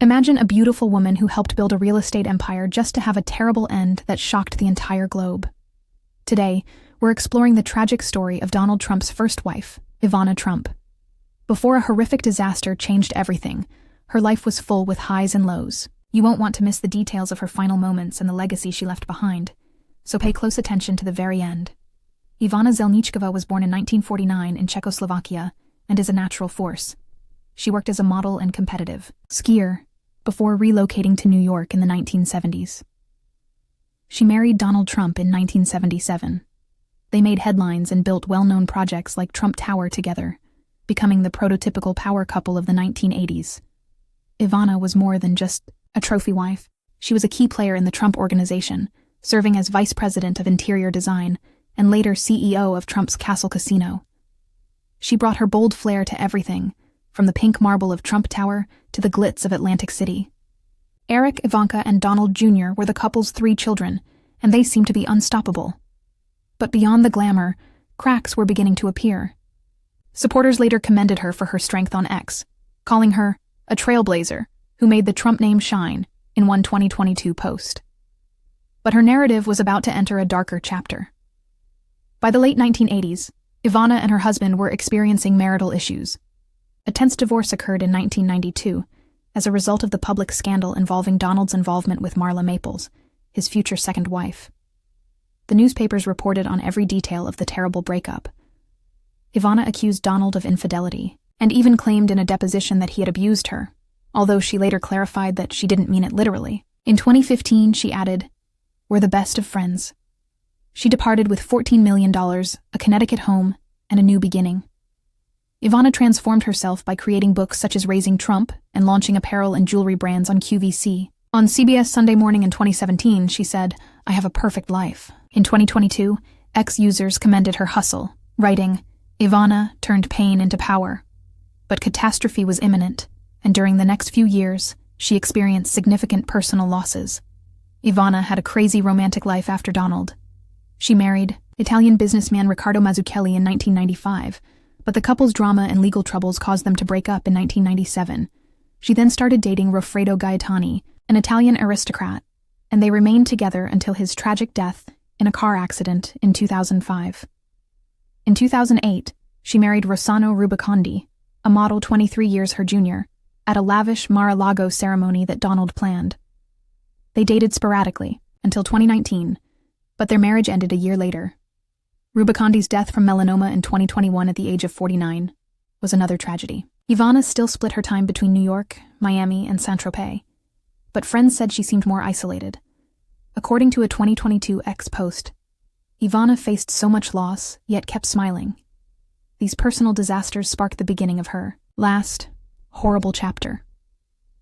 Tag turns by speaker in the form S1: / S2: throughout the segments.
S1: Imagine a beautiful woman who helped build a real estate empire just to have a terrible end that shocked the entire globe. Today, we're exploring the tragic story of Donald Trump's first wife, Ivana Trump. Before a horrific disaster changed everything, her life was full with highs and lows. You won't want to miss the details of her final moments and the legacy she left behind, so pay close attention to the very end. Ivana Zelničková was born in 1949 in Czechoslovakia and is a natural force. She worked as a model and competitive skier before relocating to New York in the 1970s. She married Donald Trump in 1977. They made headlines and built well-known projects like Trump Tower together, becoming the prototypical power couple of the 1980s. Ivana was more than just a trophy wife. She was a key player in the Trump organization, serving as vice president of interior design and later CEO of Trump's Castle Casino. She brought her bold flair to everything, from the pink marble of Trump Tower to the glitz of Atlantic City. Eric, Ivanka, and Donald Jr. were the couple's 3 children, and they seemed to be unstoppable. But beyond the glamour, cracks were beginning to appear. Supporters later commended her for her strength on X, calling her a trailblazer who made the Trump name shine in one 2022 post. But her narrative was about to enter a darker chapter. By the late 1980s, Ivana and her husband were experiencing marital issues. A tense divorce occurred in 1992 as a result of the public scandal involving Donald's involvement with Marla Maples, his future second wife. The newspapers reported on every detail of the terrible breakup. Ivana accused Donald of infidelity and even claimed in a deposition that he had abused her, although she later clarified that she didn't mean it literally. In 2015, she added, "We're the best of friends." She departed with $14 million, a Connecticut home, and a new beginning. Ivana transformed herself by creating books such as Raising Trump and launching apparel and jewelry brands on QVC. On CBS Sunday Morning in 2017, she said, "I have a perfect life." In 2022, X users commended her hustle, writing, "Ivana turned pain into power." But catastrophe was imminent, and during the next few years, she experienced significant personal losses. Ivana had a crazy romantic life after Donald. She married Italian businessman Riccardo Mazzucchelli in 1995, but the couple's drama and legal troubles caused them to break up in 1997. She then started dating Rofredo Gaetani, an Italian aristocrat, and they remained together until his tragic death in a car accident in 2005. In 2008, she married Rossano Rubicondi, a model 23 years her junior, at a lavish Mar-a-Lago ceremony that Donald planned. They dated sporadically until 2019, but their marriage ended a year later. Rubicondi's death from melanoma in 2021 at the age of 49 was another tragedy. Ivana still split her time between New York, Miami, and Saint-Tropez, but friends said she seemed more isolated. According to a 2022 X post, Ivana faced so much loss, yet kept smiling. These personal disasters sparked the beginning of her last, horrible chapter.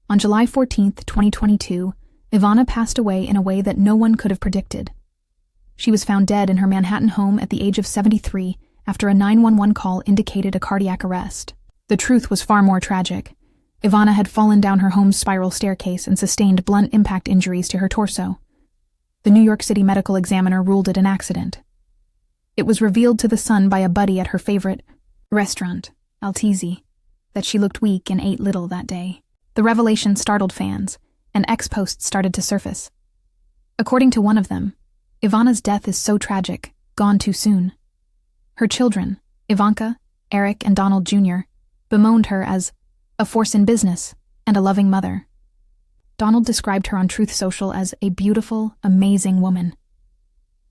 S1: On July 14, 2022, Ivana passed away in a way that no one could have predicted. She was found dead in her Manhattan home at the age of 73 after a 911 call indicated a cardiac arrest. The truth was far more tragic. Ivana had fallen down her home's spiral staircase and sustained blunt impact injuries to her torso. The New York City medical examiner ruled it an accident. It was revealed to the Sun by a buddy at her favorite restaurant, Altizi, that she looked weak and ate little that day. The revelation startled fans, and X posts started to surface. According to one of them, Ivana's death is so tragic, gone too soon. Her children, Ivanka, Eric, and Donald Jr., bemoaned her as a force in business and a loving mother. Donald described her on Truth Social as a beautiful, amazing woman.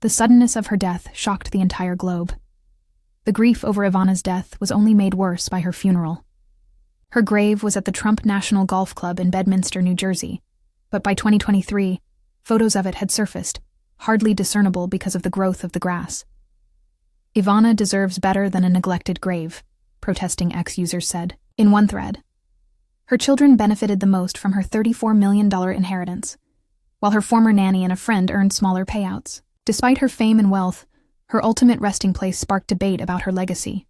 S1: The suddenness of her death shocked the entire globe. The grief over Ivana's death was only made worse by her funeral. Her grave was at the Trump National Golf Club in Bedminster, New Jersey, but by 2023, photos of it had surfaced, hardly discernible because of the growth of the grass. Ivana deserves better than a neglected grave, protesting X users said, in one thread. Her children benefited the most from her $34 million inheritance, while her former nanny and a friend earned smaller payouts. Despite her fame and wealth, her ultimate resting place sparked debate about her legacy.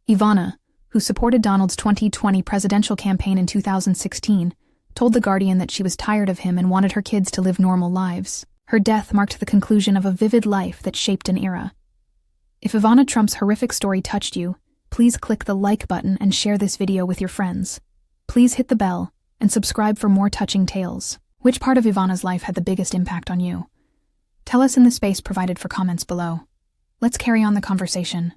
S1: Ivana, who supported Donald's 2020 presidential campaign in 2016, told The Guardian that she was tired of him and wanted her kids to live normal lives. Her death marked the conclusion of a vivid life that shaped an era. If Ivana Trump's horrific story touched you, please click the like button and share this video with your friends. Please hit the bell and subscribe for more touching tales. Which part of Ivana's life had the biggest impact on you? Tell us in the space provided for comments below. Let's carry on the conversation.